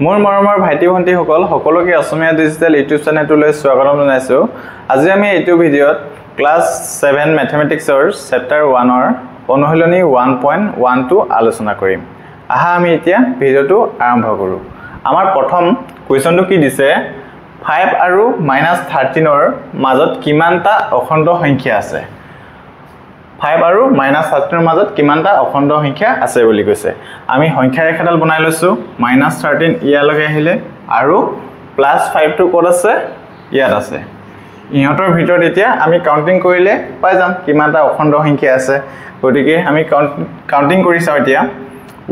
মোৰ মৰমৰ ভাইটি ভণ্টিসকল সকলোকে অসমীয়া ডিজিটেল ইউটিউব চেনেলটোলৈ স্বাগতম জনাইছো। আজি আমি এইটো ভিডিঅ'ত ক্লাছ 7 ম্যাথমেটিক্সৰ চেপ্টাৰ 1ৰ অনুশীলনী 1.12 আলোচনা কৰিম। আহা আমি এতিয়া ভিডিঅ'টো আৰম্ভ কৰো। আমাৰ প্ৰথম কোৱেশ্যনটো কি দিছে 5 আৰু -13ৰ মাজত কিমানটা অখণ্ড সংখ্যা আছে। 5 আৰু -13ৰ মাজত কিমানটা অখণ্ড সংখ্যা আছে বুলি কৈছে। আমি সংখ্যা ৰেখাডাল বনাই লৈছো -13 ইয়ালৈকে আহিলে আৰু +5 টো ক'ত আছে ইয়াত আছে। ইহঁতৰ ভিতৰত এতিয়া আমি কাউন্টিং কৰিলে পাই যাম কিমানটা অখণ্ড সংখ্যা আছে। গতিকে আমি কাউন্টিং কৰি চাও এতিয়া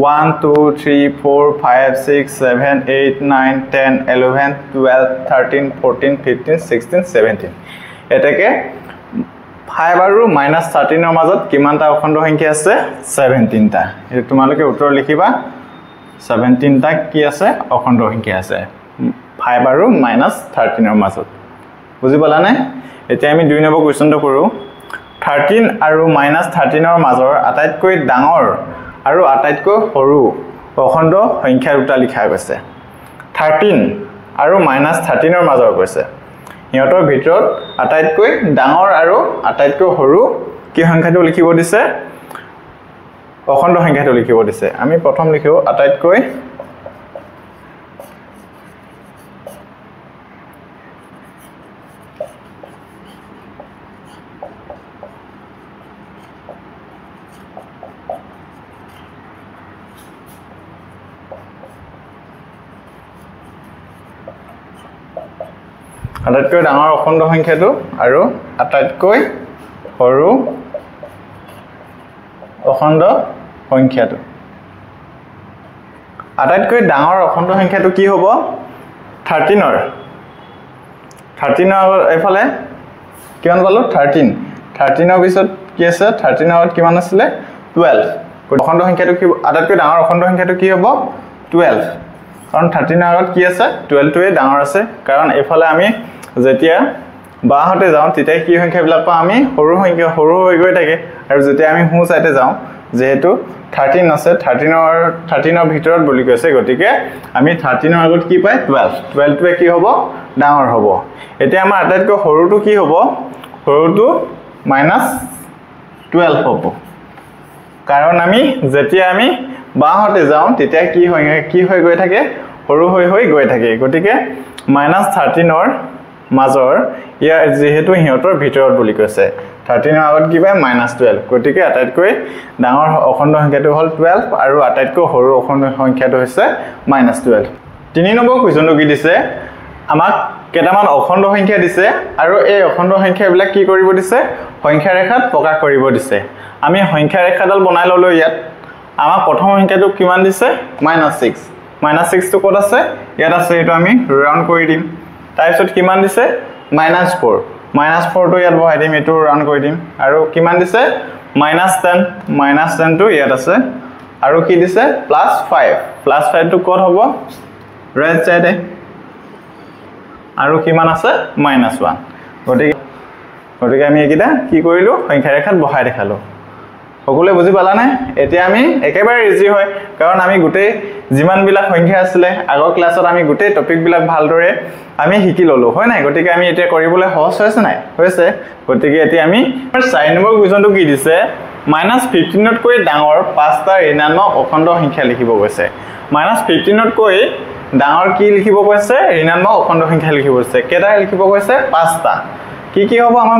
1 2 3 4 5 6 7 8 9 10 11 12 13 14 15 16 17 এটাকে 5 আৰু -13ৰ মাজত কিমানটা অখণ্ড সংখ্যা আছে 17টা। এই তোমালোকে উত্তৰ লিখিবা 17টা কি আছে অখণ্ড সংখ্যা আছে 5 আৰু -13ৰ মাজত। বুজি পালা নে? এতিয়া আমি 2 নম্বৰ কোৱেশ্যনটো কৰো। 13 আৰু -13ৰ মাজৰ আটাইতকৈ ডাঙৰ আৰু আটাইতকৈ সৰু অখণ্ড সংখ্যা দুটা লিখা গৈছে। 13 আৰু -13ৰ মাজৰ কৈছে। ইহঁতৰ ভিতৰত আটাইতকৈ ডাঙৰ আৰু আটাইতকৈ সৰু কি সংখ্যাটো লিখিব দিছে অখণ্ড সংখ্যাটো লিখিব দিছে। আমি প্ৰথম লিখো আটাইতকৈ ডাঙৰ অখণ্ড সংখ্যাটো আৰু আটাইতকৈ সৰু অখণ্ড সংখ্যাটো। আটাইতকৈ ডাঙৰ অখণ্ড সংখ্যাটো কি হ'ব 13ৰ এইফালে কিমান পালো 13ৰ পিছত কি আছে 13ৰ আগত কিমান আছিলে 12। অখণ্ড সংখ্যাটো কি আটাইতকৈ ডাঙৰ অখণ্ড সংখ্যাটো কি হ'ব 12 কাৰণ 13ৰ আগত কি আছে 12টোৱে ডাঙৰ আছে। কাৰণ এইফালে আমি যেতিয়া বাহতে যাওঁ তেতিয়া কি সংখ্যাবিলাক পাওঁ আমি সৰু সংখ্যা সৰু হৈ গৈ থাকে আৰু যেতিয়া আমি হু সাইডে যাওঁ যেহেতু 13 আছে 13ৰ ভিতৰত বুলি কৈছে গতিকে আমি 13ৰ আগত কি পাই 12টোৱে কি হ'ব ডাঙৰ হ'ব। এতিয়া আমাৰ আটাইতকৈ সৰুটো কি হ'ব সৰুটো -12 হ'ব কাৰণ আমি যেতিয়া আমি বাহতে যাওঁ তেতিয়া কি হৈ গৈ থাকে সৰু হৈ গৈ থাকে। গতিকে -13ৰ মাজৰ ইয়াৰ যেহেতু হিহঁতৰ ভিতৰত বুলি কৈছে 13ৰ আগত কি পায় -12 গতিকে আটাইতকৈ ডাঙৰ অখণ্ড সংখ্যাটো হ'ল 12 আৰু আটাইতকৈ সৰু অখণ্ড সংখ্যাটো হৈছে -12। 3 নম্বৰ কোৱেশ্যনটো কি দিছে আমাক কেইটামান অখণ্ড সংখ্যা দিছে আৰু এই অখণ্ড সংখ্যাবিলাক কি কৰিব দিছে সংখ্যা ৰেখাত প্ৰকাশ কৰিব দিছে। আমি সংখ্যা ৰেখাডাল বনাই ললো ইয়াত আমাক প্ৰথম সংখ্যাটো কিমান দিছে -6 -6 টো ক'ত আছে ইয়াত আছে এইটো আমি ৰাউন্ড কৰি দিম। তাৰপিছত কিমান দিছে -4 -4 টো ইয়াত বহাই দিম এইটো ৰাউন্ড কৰি দিম আৰু কিমান দিছে -10 টো ইয়াত আছে আৰু কি দিছে +5 টো ক'ত হ'ব ৰাইট সাইডে আৰু কিমান আছে -1 গতিকে আমি এইকেইটা কি কৰিলো সংখ্যা ৰেখাত বহাই দেখালো। সকলোৱে বুজি পালা নে? এতিয়া আমি একেবাৰে ইজি হয় কাৰণ আমি গোটেই যিমানবিলাক সংখ্যা আছিলে আগৰ ক্লাছত আমি গোটেই টপিকবিলাক ভালদৰে আমি শিকি ললো হয় নাই। গতিকে আমি এতিয়া কৰিবলৈ সহজ হৈছে নাই হৈছে। গতিকে এতিয়া আমি 4 নম্বৰ কুৱেশ্যনটো কি দিছে -15তকৈ ডাঙৰ 5টা ঋণাত্মক অখণ্ড সংখ্যা লিখিব কৈছে। -15তকৈ ডাঙৰ কি লিখিব কৈছে ঋণাত্মক অখণ্ড সংখ্যা লিখিব কৈছে। কেইটা লিখিব কৈছে 5টা। কি হ'ব আমাৰ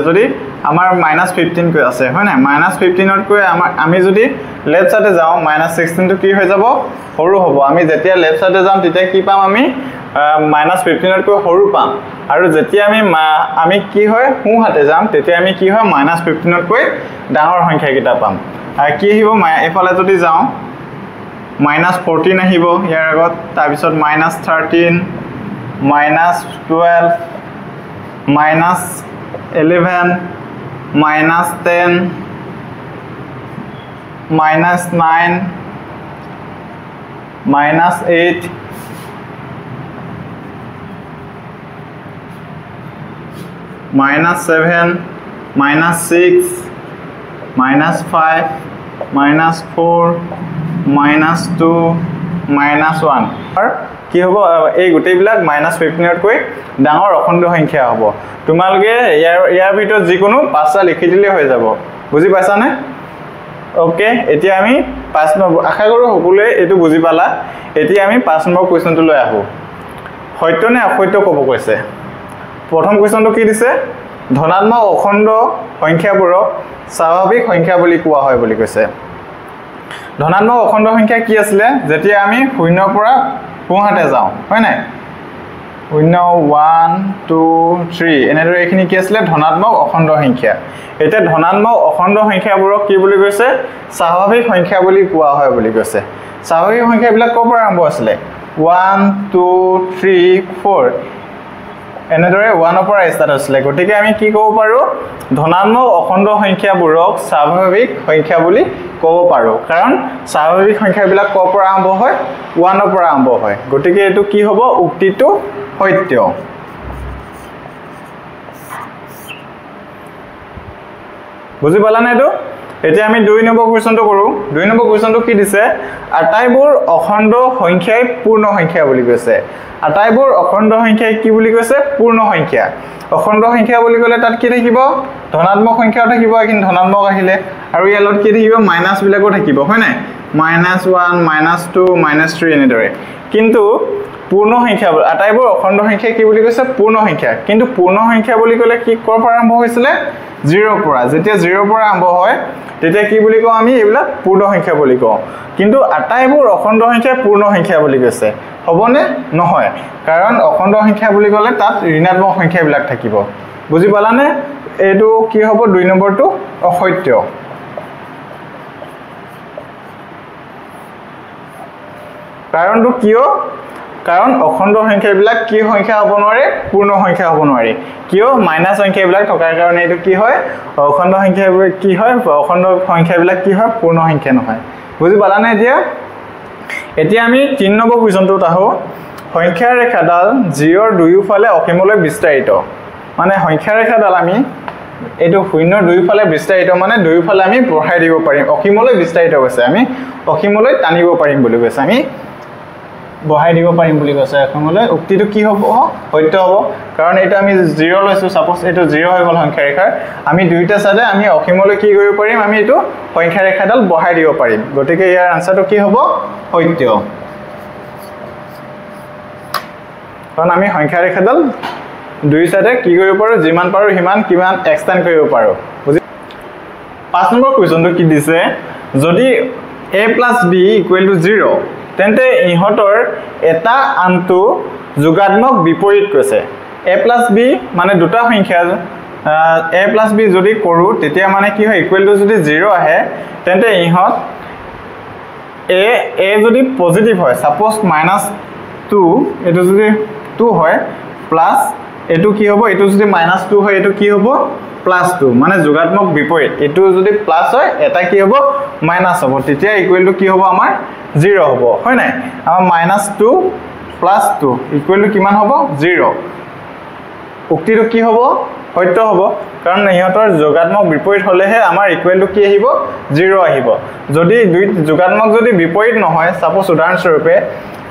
যদি আমাৰ -15 কৈ আছে হয় নাই -15তকৈ আমি যদি লেফট সাইডে যাওঁ -16 টো কি হৈ যাব সৰু হ'ব। আমি যেতিয়া লেফট সাইডে যাম তেতিয়া কি পাম আমি -15তকৈ সৰু পাম আৰু যেতিয়া আমি কি হয় হু হাতে যাম তেতিয়া আমি কি হয় -15তকৈ ডাঙৰ সংখ্যা কেইটা পাম। আৰু কি আহিব এইফালে যদি যাওঁ -14 আহিব ইয়াৰ আগত তাৰপিছত -13 -12 -11 -10 -9 -8 -7 -6 -5 -4 -2 -1 আৰু কি হ'ব এই গোটেইবিলাক -15 তকৈ ডাঙৰ অখণ্ড সংখ্যা হ'ব তোমালোকে ইয়াৰ ভিতৰত যিকোনো পাঁচটা লিখি দিলে হৈ যাব বুজি পাইছানে ওকে এতিয়া আমি 5 নম্বৰ আশা কৰো সকলোৱে এটো বুজি পালা এতিয়া আমি 5 নম্বৰ কোৱেশ্চনটো লৈ আহো সত্য নে অসত্য ক'ব কৈছে প্ৰথম কোৱেশ্চনটো কি দিছে ধনাত্মক অখণ্ড সংখ্যাবোৰক স্বাভাৱিক সংখ্যা বুলি কোৱা হয় বুলি কৈছে ধনাত্মক অখণ্ড সংখ্যা কি আছিল যেতিয়া আমি 0 ৰ পৰা পুহাতে যাও হয় নাই 0 1 2 3 এনেদৰে এখিনি কি আছিল ধনাত্মক অখণ্ড সংখ্যা এটা ধনাত্মক অখণ্ড সংখ্যাবোৰক কি বুলি কৈছে স্বাভাৱিক সংখ্যা বুলি কোৱা হয় বুলি কৈছে স্বাভাৱিক সংখ্যাবিলাক ক'ৰ পৰা আৰম্ভ আছিল 1 2 3 4 এনেদৰে 1 ৰ পৰা ষ্টাৰ্ট হৈছিল গতিকে আমি কি ক'ব পাৰো ধনাত্মক অখণ্ড সংখ্যাবোৰক স্বাভাৱিক সংখ্যা বুলি ক'ব পাৰো কাৰণ স্বাভাৱিক সংখ্যাবিলাক ক'ৰ পৰা আৰম্ভ হয় 1 ৰ পৰা আৰম্ভ হয় গতিকে এটো কি হ'ব উক্তিটো সত্য বুজি পালানে এটো এতিয়া আমি 2 নম্বৰ কোৱেশ্চনটো কৰো 2 নম্বৰ কোৱেশ্চনটো কি দিছে আটাইবোৰ অখণ্ড সংখ্যাই পূৰ্ণ সংখ্যা বুলি কৈছে আটাইবোৰ অখণ্ড সংখ্যাই কি বুলি কৈছে পূৰ্ণ সংখ্যা অখণ্ড সংখ্যা বুলি ক'লে তাত কি থাকিব ধনাত্মক সংখ্যাও থাকিব কিন্তু ধনাত্মক আহিলে আৰু ইয়াৰ লগত কি থাকিব মাইনাস বিলাকো থাকিব হয় নাই -1 -2 -3 এনেদৰে কিন্তু পূৰ্ণ সংখ্যা আটাইবোৰ অখণ্ড সংখ্যা কি বুলি কৈছে পূৰ্ণ সংখ্যা কিন্তু পূৰ্ণ সংখ্যা বুলি ক'লে কি কৰ পৰা আৰম্ভ হৈছিল 0 পৰা যেতিয়া 0 পৰা আৰম্ভ হয় তেতিয়া কি বুলি কওঁ আমি এইবিলাক পূৰ্ণ সংখ্যা বুলি কওঁ কিন্তু আটাইবোৰ অখণ্ড সংখ্যা পূৰ্ণ সংখ্যা বুলি কৈছে হ'বনে নহয় কাৰণ অখণ্ড সংখ্যা বুলি ক'লে তাত ঋণাত্মক সংখ্যাবিলাক থাকিব বুজি পালানে এটো কি হ'ব 2 নম্বৰটো অসত্য কাৰণটো কিয় কাৰণ অখণ্ড সংখ্যাবিলাক কি সংখ্যা হ'ব নোৱাৰে পূৰ্ণ সংখ্যা হ'ব নোৱাৰে কিয় মাইনাস সংখ্যাবিলাক থকাৰ কাৰণে এটো কি হয় অখণ্ড সংখ্যাবিলাক কি হয় অখণ্ড সংখ্যাবিলাক কি হয় পূৰ্ণ সংখ্যা নহয় বুজি পালানে এতিয়া আমি 3 নম্বৰ কোৱেশ্চনটোত আহো সংখ্যা ৰেখাডাল 0 ৰ দুয়োফালে অসীমলৈ বিস্তাৰিত মানে সংখ্যা ৰেখাডাল আমি এটো 0 ৰ দুয়োফালে বিস্তাৰিত মানে দুয়োফালে আমি বঢ়াই দিব পাৰিম অসীমলৈ বিস্তাৰিত হৈছে আমি অসীমলৈ টানিব পাৰিম বুলি কৈছে আমি বঢ়াই দিব পাৰিম বুলি কৈছে এখনলৈ উক্তিটো কি হ'ব সত্য হ'ব কাৰণ এটা আমি 0 লৈছো সাপোজ এটো 0 হৈ গল সংখ্যা ৰেখাৰ আমি দুইটা সাইডে আমি অসীমলৈ কি কৰিব পাৰিম আমি এটো সংখ্যা ৰেখাডাল বঢ়াই দিব পাৰিম গতিকে ইয়াৰ আনসাৰটো কি হ'ব সত্য কাৰণ আমি সংখ্যা ৰেখাডাল দুই সাইডে কি কৰিব পাৰো যিমান পাৰো হিমান কিমান এক্সটেন্ড কৰিব পাৰো বুজি 5 নম্বৰ কোৱেশ্চনটো কি দিছে যদি a + b = 0 তেন্তে ইহতৰ এটা আনটো যোগাত্মক বিপৰীত কৈছে a + b মানে দুটা সংখ্যা a + b যদি কৰো তেতিয়া মানে কি হয় ইকুৱেল টু যদি 0 আহে তেন্তে ইহত a যদি পজিটিভ হয় সাপোজ -2 এটো যদি 2 হয় প্লাস এটো কি হ'ব এটো যদি -2 হয় এটো কি হ'ব +2 মানে যোগাত্মক বিপৰীত এটো যদি প্লাস হয় এটা কি হ'ব মাইনাস হ'ব তেতিয়া ইকুৱেল টু কি হ'ব আমাৰ 0 হ'ব হয় নাই আমাৰ -2 + 2 ইকুৱেল টু কিমান হ'ব 0 উক্তিটো কি হ'ব সত্য হ'ব কাৰণ ইহতৰ যোগাত্মক বিপৰীত হলেহে আমাৰ ইকুৱেল টু কি আহিব 0 আহিব যদি দুই যোগাত্মক যদি বিপৰীত নহয় সাপোজ উদাহৰণস্বৰূপে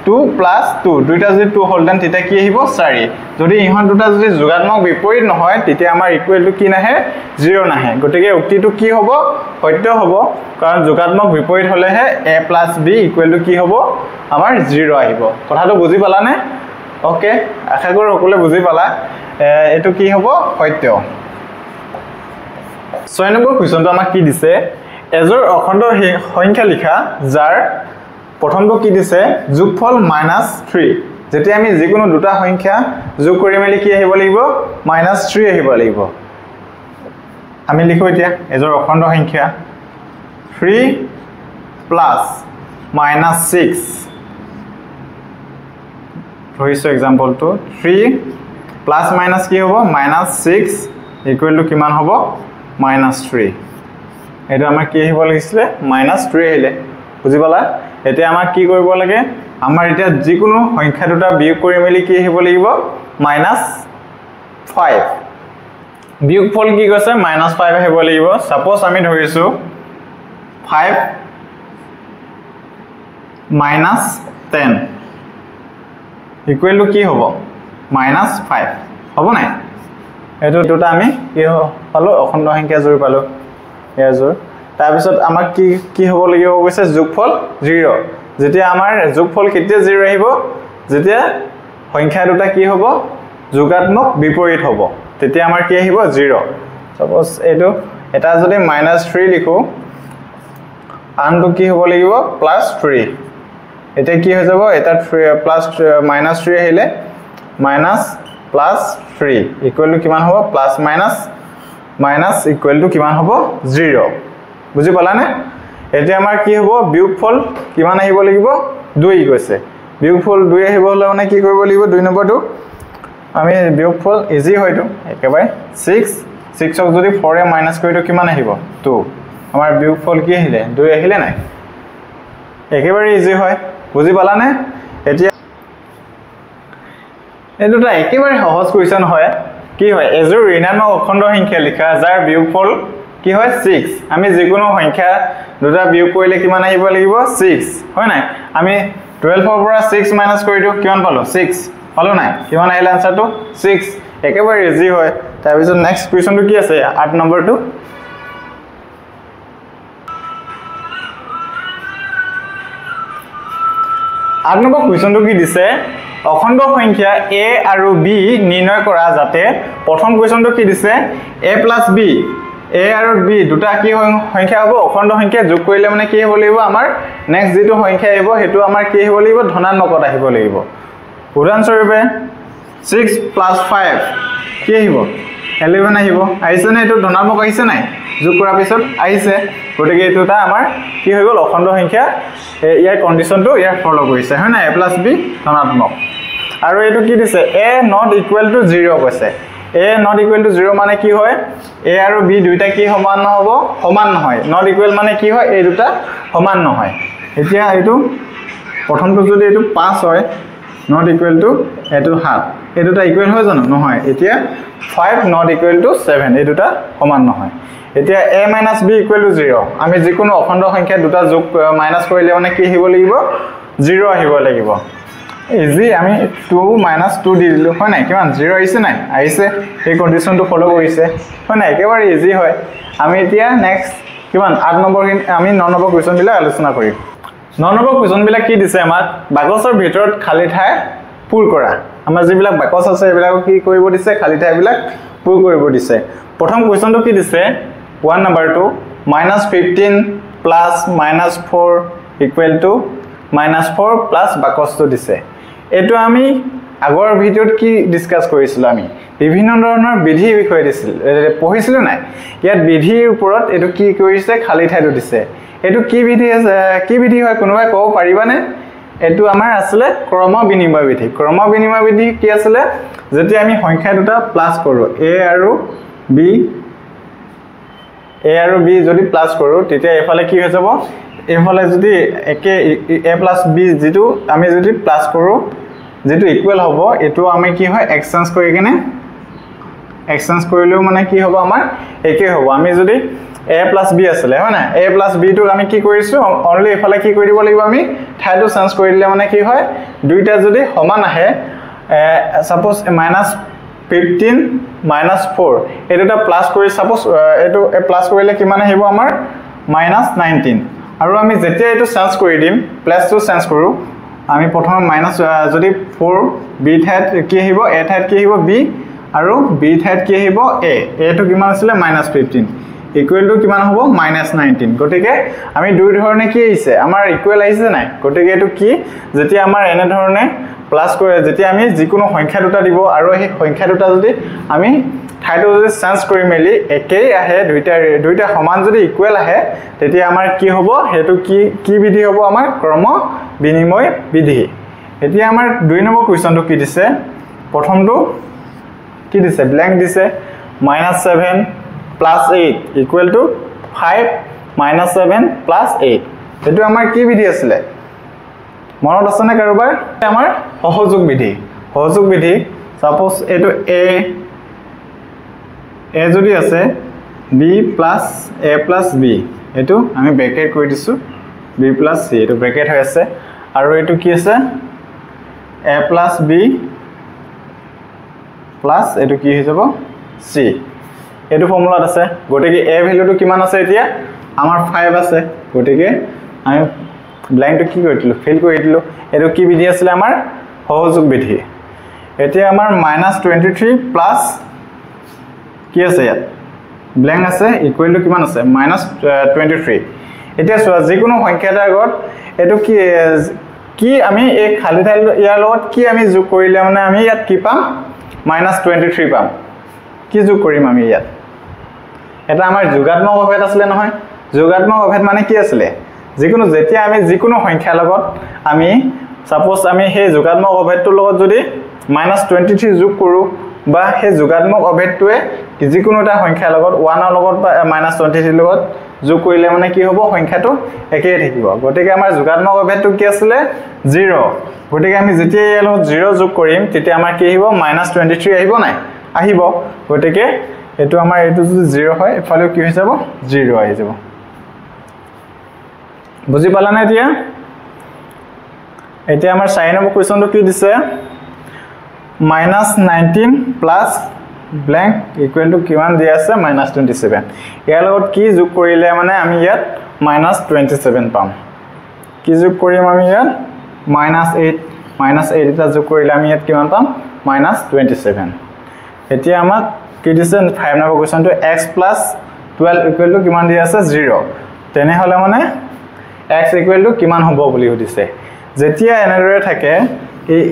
2 + 2 দুইটা যদি 2 হলদেন তেতিয়া কি আহিব 4 যদি ইহত দুটা যদি যোগাত্মক বিপৰীত নহয় তেতিয়া আমাৰ ইকুৱেল টু কি নাহে 0 নাহে গতিকে উক্তিটো কি হ'ব সত্য হ'ব কাৰণ যোগাত্মক বিপৰীত হলেহে a + b ইকুৱেল টু কি হ'ব আমাৰ 0 আহিব কথাটো বুজি পালানে ওকে আশা কৰো সকলোৱে বুজি পালা এটো কি হ'ব সত্য 6 নম্বৰ কোৱেশ্চনটো আমাক কি দিছে এজোৰ অখণ্ড সংখ্যা লিখা যাৰ প্ৰথমটো কি দিছে যোগফল -3 যেতিয়া আমি যিকোনো দুটা সংখ্যা যোগ কৰি মেলি কি আহিব লাগিব -3 আহিব লাগিব আমি লিখো এতিয়া এজোৰ অখণ্ড সংখ্যা 3 + -6 ধৰিছো এক্সাম্পলটো 3 + কি হ'ব -6 ইকুৱেল টু কিমান হ'ব -3 এটা আমাৰ কি আহিব লাগিছিল -3 আহিলে বুজি পালা এতিয়া আমাৰ কি কৰিব লাগে আমাৰ এতিয়া যিকোনো সংখ্যা দুটা বিয়োগ কৰি মেলি কি আহিব লাগিব -5 বিয়োগফল কি কৈছে -5 আহিব লাগিব সাপোজ আমি ধৰিছো 5 - 10 ইকুৱেল টু কি হ'ব -5 হ'ব নাই এটো দুটা আমি কি পালো অখণ্ড সংখ্যা জোৰ পালো ইয়াৰ জোৰ তাৰ পিছত আমাক কি হ'ব লাগিব কৈছে যোগফল 0 যেতিয়া আমাৰ যোগফল কেতিয়া 0 আহিব যেতিয়া সংখ্যা দুটা কি হ'ব যোগাত্মক বিপৰীত হ'ব তেতিয়া আমাৰ কি আহিব 0 সাপোজ এটো এটা যদি -3 লিখো আনটো কি হ'ব লাগিব +3 এটা কি হৈ যাব এটা -3 আহিলে -+3 ইকুৱেল টু কিমান হ'ব প্লাস মাইনাস ইকুৱেল টু কিমান হ'ব 0 বুজি পালানে এতিয়া আমাৰ কি হ'ব বিয়োগফল কিমান আহিব লাগিব 2 কৈছে বিয়োগফল 2 আহিব হলে মানে কি কৰিব লাগিব 2 নম্বৰটো আমি বিয়োগফল ইজি হয়তো একেবাৰে 6ক যদি 4 এ মাইনাস কৰিটো কিমান আহিব 2 আমাৰ বিয়োগফল কি আহিলে 2 আহিলে নাই একেবাৰে ইজি হয় বুজি পালানে এতিয়া এটোটা একেবাৰে সহজ কোৱেশ্চন হয় কি হয় এজোৰ ঋণাত্মক অখণ্ড সংখ্যা লিখা যাৰ বিয়োগফল কি হয় 6 আমি যিকোনো সংখ্যা দুটা বিয়োগ কৰিলে কিমান আহিব লাগিব 6 হয় নাই আমি 12 ৰ পৰা 6 মাইনাস কৰি দিও কিমান পালো 6 পালো নাই কিমান আহিল আনসাৰটো 6 একেবাৰে ইজি হয় তাৰ পিছত নেক্সট কোৱেশ্চনটো কি আছে 8 নম্বৰটো 8 নম্বৰ কোৱেশ্চনটো কি দিছে অখণ্ড সংখ্যা a আৰু b নিৰ্ণয় কৰা যাতে প্ৰথম কোৱেশ্চনটো কি দিছে a + b a আৰু b দুটা কি সংখ্যা হ'ব অখণ্ড সংখ্যা যোগ কৰিলে মানে কি হ'ব লাগিব আমাৰ নেক্সট যেটো সংখ্যা আহিব হেতু আমাৰ কি হ'ব লাগিব ধনাত্মকত আহিব লাগিব উদাহৰণ স্বৰূপে 6 + 5 কি আহিব 11 আহিব আহিছে নে এটো ধনাত্মক আহিছে নাই যোগ কৰাৰ পিছত আহিছে গতিকে এটোটা আমাৰ কি হৈ গল অখণ্ড সংখ্যা ইয়াৰ কন্ডিশনটো ইয়াৰ ফলো কৰিছে হয় না a + b ধনাত্মক আৰু এটো কি দিছে a not equal to 0 কৈছে a not equal to 0 মানে কি হয় a আৰু b দুইটা কি সমান নহব সমান নহয় not equal মানে কি হয় এই দুটা সমান নহয় এতিয়া এটো প্ৰথমটো যদি এটো 5 হয় not equal to এটো 7 এই দুটা ইকুৱেল হয় জানো নহয় এতিয়া 5 not equal to 7 এই দুটা সমান নহয় এতিয়া a - b equal to 0 আমি যিকোনো অখণ্ড সংখ্যা দুটা যোগ মাইনাস কৰিলে মানে কি আহিব লাগিব 0 আহিব লাগিব ইজি আমি 2 - 2 দি দিলো হয় নাই কিমান 0 আহিছে নাই আহিছে এই কন্ডিশনটো ফলো কৰিছে হয় নাই একেবাৰে ইজি হয় আমি এতিয়া নেক্সট কিমান 8 নম্বৰ আমি 9 নম্বৰ কোৱেশ্চন বিলাক আলোচনা কৰিম 9 নম্বৰ কোৱেশ্চন বিলাক কি দিছে আমাক বাকচৰ ভিতৰত খালি ঠাই পূৰ কৰা আমাৰ যিবিলাক বাকচ আছে এবিলাক কি কৰিব দিছে খালি ঠাই বিলাক পূৰ কৰিব দিছে প্ৰথম কোৱেশ্চনটো কি দিছে 1 নম্বৰটো -15 + -4 ইকুৱেল টু -4 প্লাস বাকচটো দিছে এটো আমি আগৰ ভিডিওত কি ডিসকাস কৰিছিল আমি বিভিন্ন ধৰণৰ বিধি বিষয় দিছিল পঢ়িছিল নাই ইয়াত বিধিৰ ওপৰত এটো কি কৰিছে খালি ঠাইটো দিছে এটো কি বিধি আছে কি বিধি হয় কোনোবাই ক'ব পাৰিবানে এটো আমাৰ আসলে ক্ৰম বিনিময় বিধি কি আসলে যেতিয়া আমি সংখ্যা দুটা প্লাস কৰো a আৰু b যদি প্লাস কৰো তেতিয়া এফালে কি হৈ যাব এফালে যদি একে a + b যেটো আমি যদি প্লাস কৰো যেটো ইকুৱেল হ'ব এটো আমি কি হয় এক্সচেঞ্জ কৰি কিনে এক্সচেঞ্জ কৰিলেও মানে কি হ'ব আমাৰ একে হ'ব আমি যদি a + b আছিল হয় না a + b টো আমি কি কৰিছো অনলি এফালে কি কৰি দিব লাগিব আমি ঠাইটো চেঞ্জ কৰি দিলে মানে কি হয় দুইটা যদি সমান আহে সাপোজ -15 - 4 এটোটা প্লাস কৰি সাপোজ এটো প্লাস কৰিলে কিমান আহিব আমাৰ -19 আৰু আমি যেতিয়া এটো চেঞ্জ কৰি দিম প্লাসটো চেঞ্জ কৰো আমি প্ৰথম মাইনাস যদি 4 b ঠাইত কি আহিব a ঠাইত কি আহিব b আৰু b ঠাইত কি আহিব a টো কিমান আছিল -15 ইকুৱেল টু কিমান হ'ব -19 গটিকে আমি দুই ধৰণে কি আহিছে আমাৰ ইকুৱেল আহিছে নাই গটিকে এটো কি যেতিয়া আমাৰ এনে ধৰণে প্লাস কৰে যেতিয়া আমি যিকোনো সংখ্যা দুটা দিব আৰু এই সংখ্যা দুটা যদি আমি ঠাইটো যদি চেঞ্জ কৰি মেলি একেই আহে দুইটা সমান যদি ইকুৱেল আহে তেতিয়া আমাৰ কি হ'ব হেতু কি বিধি হ'ব আমাৰ ক্ৰম বিনিময় বিধি এতিয়া আমাৰ 2 নম্বৰ কোৱেশ্চনটো কি দিছে প্ৰথমটো কি দিছে ব্ল্যাঙ্ক দিছে -7 + 8 ইকুৱেল টু 5 - 7 + 8 এটো আমাৰ কি বিধি আছিল মনত আছে না কাৰোবাৰ আমাৰ সহযোগ বিধি সাপোজ এটো a যদি আছে b + a + b এটো আমি ব্ৰেকেট কৰি দিছো b + c এটো ব্ৰেকেট হৈ আছে আৰু এটো কি আছে a plus b plus এটো কি হৈ যাব c এটো ফৰ্মুলাত আছে গটিকে a ভ্যালুটো কিমান আছে এতিয়া আমাৰ 5 আছে গটিকে আমি ব্ল্যাঙ্কটো কি কৰিলো ফিল কৰিলো এটো কি বিধি আছিল আমাৰ সহযোগ বিধি এতিয়া আমাৰ -23 প্লাস কি আছে ইয়াত ব্ল্যাঙ্ক আছে ইকুৱেল টু কিমান আছে -23 এতিয়া চোৱা যিকোনো সংখ্যাৰ আগত এটো কি আমি এই খালি ঠাই ইয়াৰ লগত কি আমি যোগ কৰিলে মানে আমি ইয়াত কি পাম -23 পাম কি যোগ কৰিম আমি ইয়াত এটা আমাৰ যোগাত্মক অভেদ আছিল নহয় যোগাত্মক অভেদ মানে কি আছিল যিকোনো যেতিয়া আমি যিকোনো সংখ্যাৰ লগত আমি সাপোজ আমি সেই যোগাত্মক অভেদটোৰ লগত যদি -23 যোগ কৰো বা সেই যোগাত্মক অভেদটোৱে যিকোনো এটা সংখ্যাৰ লগত 1 ৰ লগত বা -23 লগত যোগ কৰিলে মানে কি হ'ব সংখ্যাটো একেই থাকিব গটিকে আমাৰ যোগাত্মক অভেদটো কি আছিল 0 গটিকে আমি যেতিয়া ইয়াৰ লগত 0 যোগ কৰিম তেতিয়া আমাৰ কি আহিব -23 আহিব নাই আহিব গটিকে এটো আমাৰ এটো যদি 0 হয় এফালে কি হৈ যাব 0 আহি যাব বুজি পালা না এতিয়া আমাৰ 4 নম্বৰ কোৱেশ্চনটো কি দিছে -19 প্লাস ব্ল্যাঙ্ক ইকুৱেল টু কিমান দিয়া আছে -27 ইয়াৰ লগত কি যোগ কৰিলে মানে আমি ইয়াত -27 পাম কি যোগ কৰিম আমি ইয়াত -8 এটা যোগ কৰিলে আমি ইয়াত কিমান পাম -27 এতিয়া আমাক কি দিছে 5 নম্বৰ কোৱেশ্চনটো x + 12 ইকুৱেল টু কিমান দিয়া আছে 0 তেনে হলে মানে x ইকুৱেল টু কিমান হ'ব বুলি সুধিছে যেতিয়া এনেদৰে থাকে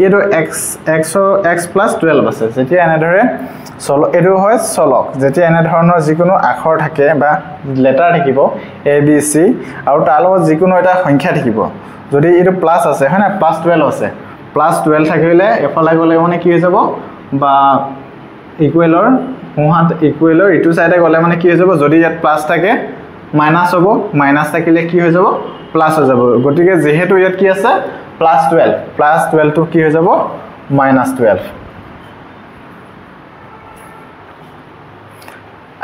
এটো x + 12 আছে যেতিয়া এনেদৰে এটো হয় চলক যেতিয়া এনে ধৰণৰ যিকোনো আখৰ থাকে বা লেটাৰ থাকিব a b c আৰু তাৰ লগত যিকোনো এটা সংখ্যা থাকিব যদি এটো প্লাস আছে হয় না +12 আছে +12 থাকিলে এফালে গলে মানে কি হৈ যাব বা ইকুৱেলৰ হোহাত ইকুৱেলৰ ইটো সাইডে গলে মানে কি হৈ যাব যদি ইয়াত প্লাস থাকে মাইনাস হ'ব মাইনাস থাকিলে কি হৈ যাব প্লাস হৈ যাব গটিকে যেহেতু ইয়াত কি আছে +12 টো কি হৈ যাব -12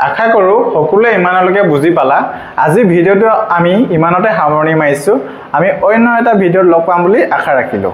আশা কৰো সকলোৱে ইমানলৈকে বুজি পালা আজি ভিডিওটো আমি ইমানতে সামৰণি মাৰিছো আমি অন্য এটা ভিডিওত লগ পাম বুলি আশা ৰাখিলো